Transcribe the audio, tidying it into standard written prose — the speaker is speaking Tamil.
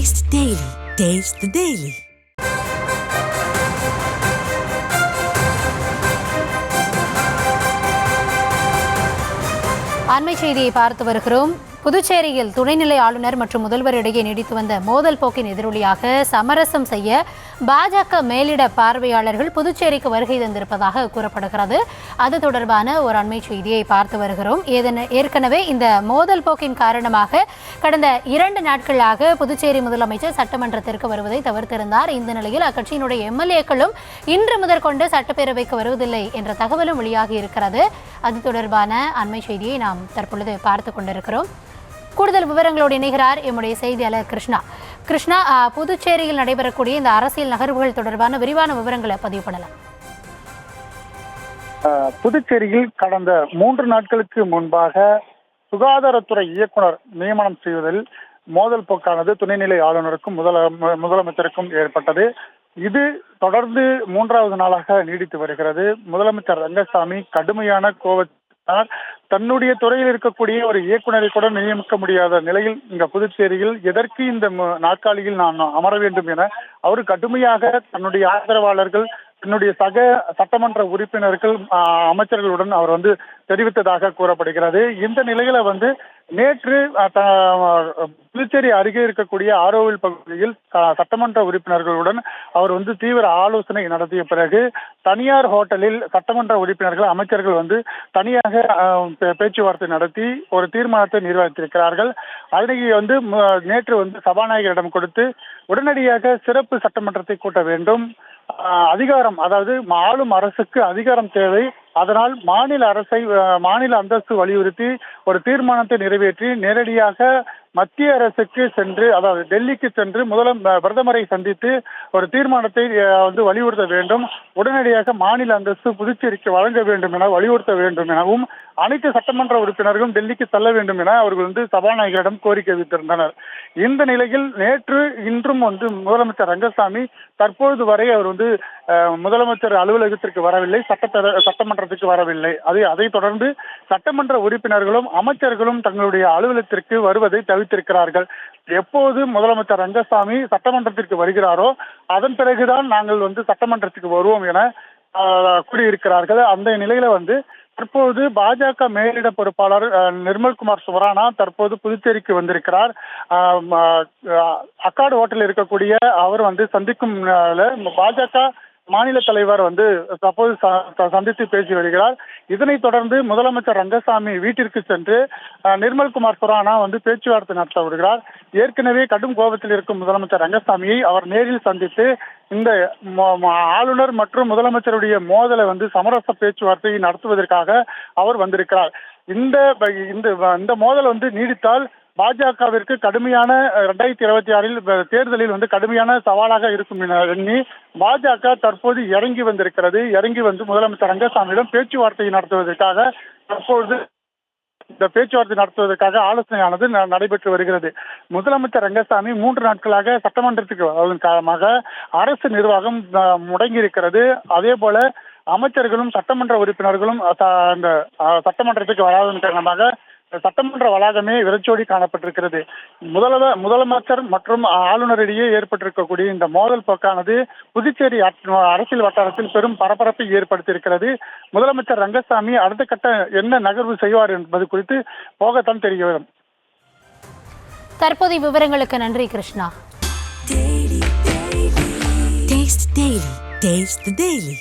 Taste the Daily. Taste the Daily. அண்மை செய்தியை பார்த்து வருகிறோம். புதுச்சேரியில் துணைநிலை ஆளுநர் மற்றும் முதல்வர் இடையே நீடித்து வந்த மோதல் போக்கின் எதிரொலியாக சமரசம் செய்ய பாஜக மேலிட பார்வையாளர்கள் புதுச்சேரிக்கு வருகை தந்திருப்பதாக கூறப்படுகிறது. அது தொடர்பான ஒரு அண்மை செய்தியை பார்த்து வருகிறோம். ஏற்கனவே இந்த மோதல் போக்கின் காரணமாக கடந்த 2 நாட்களாக புதுச்சேரி முதலமைச்சர் சட்டமன்றத்திற்கு வருவதை தவிர்த்திருந்தார். இந்த நிலையில் அக்கட்சியினுடைய எம்எல்ஏக்களும் இன்று முதற்கொண்டு சட்டப்பேரவைக்கு வருவதில்லை என்ற தகவலும் வெளியாகி இருக்கிறது. அது தொடர்பான அண்மை செய்தியை நாம் தற்பொழுது பார்த்து கொண்டிருக்கிறோம். கூடுதல் விவரங்களோடு இணைகிறார் எம்முடைய செய்தியாளர் கிருஷ்ணா. புதுச்சேரியில் நடைபெறக்கூடிய இந்த அரசியல் நகர்வுகள் தொடர்பான விரிவான விவரங்களை பதிவு பண்ணலாம். புதுச்சேரியில் கடந்த 3 நாட்களுக்கு முன்பாக சுகாதாரத்துறை இயக்குனர் நியமனம் செய்வதில் மோதல் போக்கானது துணைநிலை ஆளுநருக்கும் முதலமைச்சருக்கும் ஏற்பட்டது. இது தொடர்ந்து 3வது நாளாக நீடித்து வருகிறது. முதலமைச்சர் ரங்கசாமி கடுமையான தன்னுடைய துறையில் இருக்கக்கூடிய ஒரு இயக்குநரை கூட நியமிக்க முடியாத நிலையில் இங்க புதுச்சேரியில் எதற்கு இந்த நாற்காலியில் நான் அமர வேண்டும் என அவர் கடுமையாக தன்னுடைய ஆதரவாளர்கள், தன்னுடைய சக சட்டமன்ற உறுப்பினர்கள், அமைச்சர்களுடன் அவர் தெரிவித்ததாக கூறப்படுகிறது. இந்த நிலையில நேற்று புதுச்சேரி அருகே இருக்கக்கூடிய ஆரோவில் பகுதியில் சட்டமன்ற உறுப்பினர்களுடன் அவர் தீவிர ஆலோசனை நடத்திய பிறகு தனியார் ஹோட்டலில் சட்டமன்ற உறுப்பினர்கள், அமைச்சர்கள் தனியாக பேச்சுவார்த்தை நடத்தி ஒரு தீர்மானத்தை நிறைவேற்றியிருக்கிறார்கள். அதனை நேற்று சபாநாயகரிடம் கொடுத்து உடனடியாக சிறப்பு சட்டமன்றத்தை கூட்ட வேண்டும். அதிகாரம், அதாவது ஆளும் அரசுக்கு அதிகாரம் தேவை. அதனால் மாநில அந்தஸ்து வலியுறுத்தி ஒரு தீர்மானத்தை நிறைவேற்றி நேரடியாக மத்திய அரசுக்கு சென்று, அதாவது டெல்லிக்கு சென்று பிரதமரை சந்தித்து ஒரு தீர்மானத்தை வலியுறுத்த வேண்டும். உடனடியாக மாநில அந்தஸ்து புதுச்சேரிக்கு வழங்க வேண்டும் என வலியுறுத்த வேண்டும் எனவும் அனைத்து சட்டமன்ற உறுப்பினர்களும் டெல்லிக்கு செல்ல வேண்டும் என அவர்கள் சபாநாயகரிடம் கோரிக்கை வைத்திருந்தனர். இந்த நிலையில் நேற்று இன்றும் முதலமைச்சர் ரங்கசாமி தற்பொழுது வரை அவர் முதலமைச்சர் அலுவலகத்திற்கு வரவில்லை, சட்டமன்றத்துக்கு வரவில்லை. அதை தொடர்ந்து சட்டமன்ற உறுப்பினர்களும் அமைச்சர்களும் தங்களுடைய அலுவலகத்திற்கு வருவதை தவிர்த்திருக்கிறார்கள். எப்போது முதலமைச்சர் ரங்கசாமி சட்டமன்றத்திற்கு வருகிறாரோ அதன் பிறகுதான் நாங்கள் சட்டமன்றத்துக்கு வருவோம் என கூறியிருக்கிறார்கள். அந்த நிலையில தற்போது பாஜக மேலிட பொறுப்பாளர் நிர்மல்குமார் சுவரானா தற்போது புதுச்சேரிக்கு வந்திருக்கிறார். அக்காடு ஹோட்டலில் இருக்கக்கூடிய அவர் சந்திக்கும் பாஜக மாநில தலைவர் தற்போது சந்தித்து பேசி வருகிறார். இதனைத் தொடர்ந்து முதலமைச்சர் ரங்கசாமி வீட்டிற்கு சென்று நிர்மல்குமார் சுரானா பேச்சுவார்த்தை நடத்த வருகிறார். ஏற்கனவே கடும் கோபத்தில் இருக்கும் முதலமைச்சர் ரங்கசாமியை அவர் நேரில் சந்தித்து இந்த ஆளுநர் மற்றும் முதலமைச்சருடைய மோதலை சமரச பேச்சுவார்த்தையை நடத்துவதற்காக அவர் வந்திருக்கிறார். இந்த மோதல் நீடித்தால் பாஜகவிற்கு கடுமையான 2026 தேர்தலில் கடுமையான சவாலாக இருக்கும் என எண்ணி பாஜக தற்போது இறங்கி வந்திருக்கிறது. இறங்கி முதலமைச்சர் ரங்கசாமியிடம் பேச்சுவார்த்தை நடத்துவதற்காக தற்போது இந்த பேச்சுவார்த்தை நடத்துவதற்காக ஆலோசனையானது நடைபெற்று வருகிறது. முதலமைச்சர் ரங்கசாமி 3 நாட்களாக சட்டமன்றத்துக்கு வருவதன் காரணமாக அரசு நிர்வாகம் முடங்கி இருக்கிறது. அதே போல அமைச்சர்களும் சட்டமன்ற உறுப்பினர்களும் இந்த சட்டமன்றத்துக்கு வராததன் காரணமாக சட்டமன்ற வளாகமே விரைச்சோடி காணப்பட்டிருக்கிறது. முதலமைச்சர் மற்றும் ஆளுநரிடையே ஏற்பட்டிருக்கக்கூடிய இந்த மோதல் போக்கானது புதுச்சேரி அரசியல் வட்டாரத்தில் பெரும் பரபரப்பை ஏற்படுத்தியிருக்கிறது. முதலமைச்சர் ரங்கசாமி அடுத்த கட்ட என்ன நகர்வு செய்வார் என்பது குறித்து போகத்தான் தெரிய வரும். தற்போதைய விவரங்களுக்கு நன்றி கிருஷ்ணா. Taste the Daily.